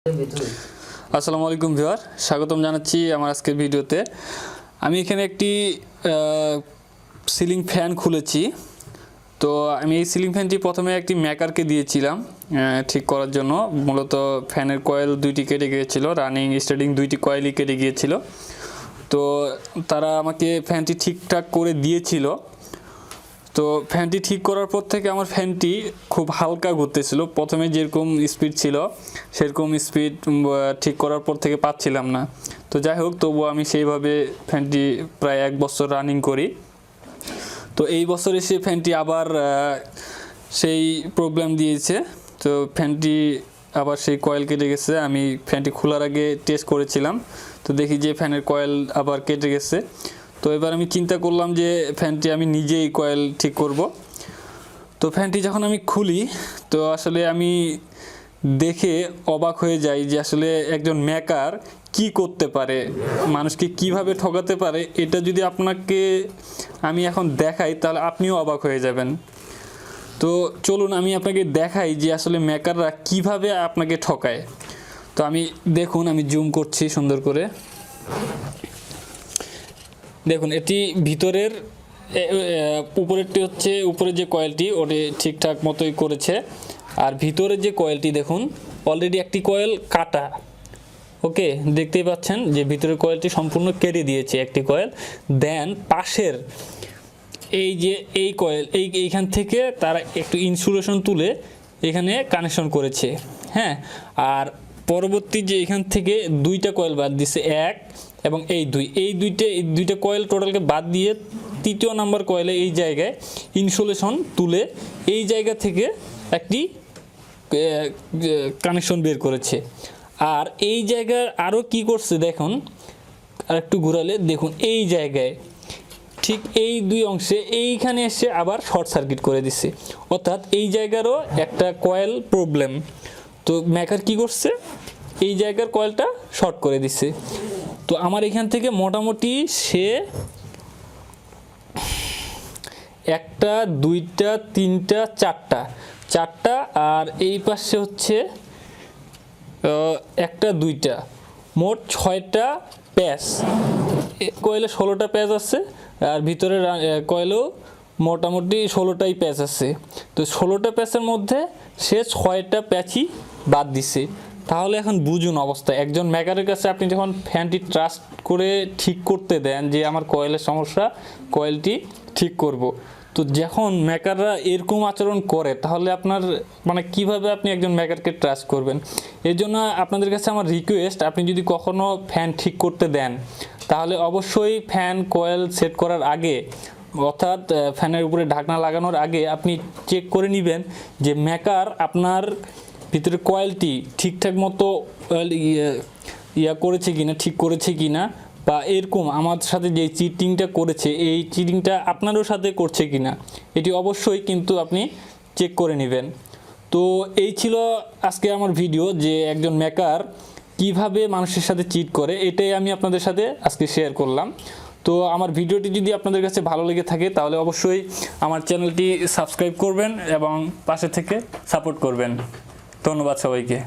আসসালামু আলাইকুম ভিউয়ার, স্বাগতম জানাচ্ছি আমার আজকের ভিডিওতে। আমি এখানে একটি সিলিং ফ্যান খুলেছি। তো আমি এই সিলিং ফ্যানটি প্রথমে একটি মেকারকে দিয়েছিলাম ঠিক করার জন্য। মূলত ফ্যানের কয়েল দুইটি কেটে গিয়েছিল, রানিং স্টার্টিং দুইটি কয়েলই কেটে গিয়েছিল। তো তারা আমাকে ফ্যানটি ঠিকঠাক করে দিয়েছিল। তো ফ্যানটি ঠিক করার পর থেকে আমার ফ্যানটি খুব হালকা ঘুরতেছিল। প্রথমে যেরকম স্পিড ছিল সেরকম স্পিড ঠিক করার পর থেকে পাচ্ছিলাম না। তো যাই হোক, তবুও আমি সেইভাবে ফ্যানটি প্রায় 1 বছর রানিং করি। তো এই বছর এসে ফ্যানটি আবার সেই প্রবলেম দিয়েছে। তো ফ্যানটি আবার সেই কয়েল কেটে গেছে। আমি ফ্যানটি খোলার আগে টেস্ট করেছিলাম, তো দেখি যে ফ্যানের কয়েল আবার কেটে গেছে। তো এবার আমি চিন্তা করলাম যে ফ্যানটি আমি নিজেই কয়েল ঠিক করব। তো ফ্যানটি যখন আমি খুলি, তো আসলে আমি দেখে অবাক হয়ে যাই যে আসলে একজন মেকার কি করতে পারে, মানুষকে কিভাবে ঠকাতে পারে। এটা যদি আপনাকে আমি এখন দেখাই তাহলে আপনিও অবাক হয়ে যাবেন। তো চলুন আমি আপনাকে দেখাই যে আসলে মেকাররা কিভাবে আপনাকে ঠকায়। তো দেখুন, আমি জুম করছি সুন্দর করে। দেখুন, এটি ভিতরের উপরেরটি হচ্ছে, উপরে যে কয়েলটি ওটি ঠিকঠাক মতোই করেছে। আর ভিতরে যে কয়েলটি দেখুন, অলরেডি একটি কয়েল কাটা। ওকে, দেখতেই পাচ্ছেন যে ভিতরের কয়েলটি সম্পূর্ণ কেটে দিয়েছে একটি কয়েল। দেন পাশের এই যে এই কয়েল, এইখান থেকে তারা একটু ইনসুলেশন তুলে এখানে কানেকশন করেছে। হ্যাঁ, আর পরবর্তী যে এখান থেকে 2টা কয়েল বাদ দিছে, 1 এবং এই দুইটা কয়েল টোটালকে বাদ দিয়ে 3য় নাম্বার কয়েলে এই জায়গায় ইনসুলেশন তুলে এই জায়গা থেকে একটি কানেকশন বের করেছে। আর এই জায়গায় আরও কি করছে দেখুন, আর একটু ঘোরালে দেখুন এই জায়গায় ঠিক এই 2 অংশে এইখানে এসে আবার শর্ট সার্কিট করে দিচ্ছে। অর্থাৎ এই জায়গারও একটা কয়েল প্রবলেম। তো মেকার কি করছে, এই জায়গার কয়েলটা শর্ট করে দিচ্ছে। তো আমার এখান থেকে মোটামুটি সে 1টা 2টা 3টা 4টা আর এই পাশে হচ্ছে 1টা 2টা, মোট 6টা প্যাচ। কয়েলে 16টা প্যাচ আছে, আর ভিতরে কয়েলেও মোটামুটি 16টাই প্যাচ আছে। তো 16টা প্যাচের মধ্যে সে 6টা প্যাচই বাদ দিছে। তাহলে এখন বুঝুন অবস্থা। একজন মেকারের কাছে আপনি যখন ফ্যানটি ট্রাস্ট করে ঠিক করতে দেন যে আমার কয়েলের সমস্যা, কয়েলটি ঠিক করব, তো যখন মেকাররা এরকম আচরণ করে তাহলে আপনার কিভাবে আপনি একজন মেকারকে ট্রাস্ট করবেন। এর জন্য আপনাদের কাছে আমার রিকোয়েস্ট, আপনি যদি কখনো ফ্যান ঠিক করতে দেন তাহলে অবশ্যই ফ্যান কয়েল সেট করার আগে, অর্থাৎ ফ্যানের উপরে ঢাকনা লাগানোর আগে আপনি চেক করে নেবেন যে মেকার আপনার ভিতরে কয়েলটি ঠিকঠাক মতো করেছে কিনা, ঠিক করেছে কিনা, বা এরকম আমার সাথে যে চিটিংটা করেছে এই চিটিংটা আপনারও সাথে করছে কিনা, এটি অবশ্যই কিন্তু আপনি চেক করে নেবেন। তো এই ছিল আজকে আমার ভিডিও, যে একজন মেকার কিভাবে মানুষের সাথে চিট করে, এটাই আমি আপনাদের সাথে আজকে শেয়ার করলাম। তো আমার ভিডিওটি যদি আপনাদের কাছে ভালো লেগে থাকে তাহলে অবশ্যই আমার চ্যানেলটি সাবস্ক্রাইব করবেন এবং পাশে থেকে সাপোর্ট করবেন। ধন্যবাদ সবাইকে।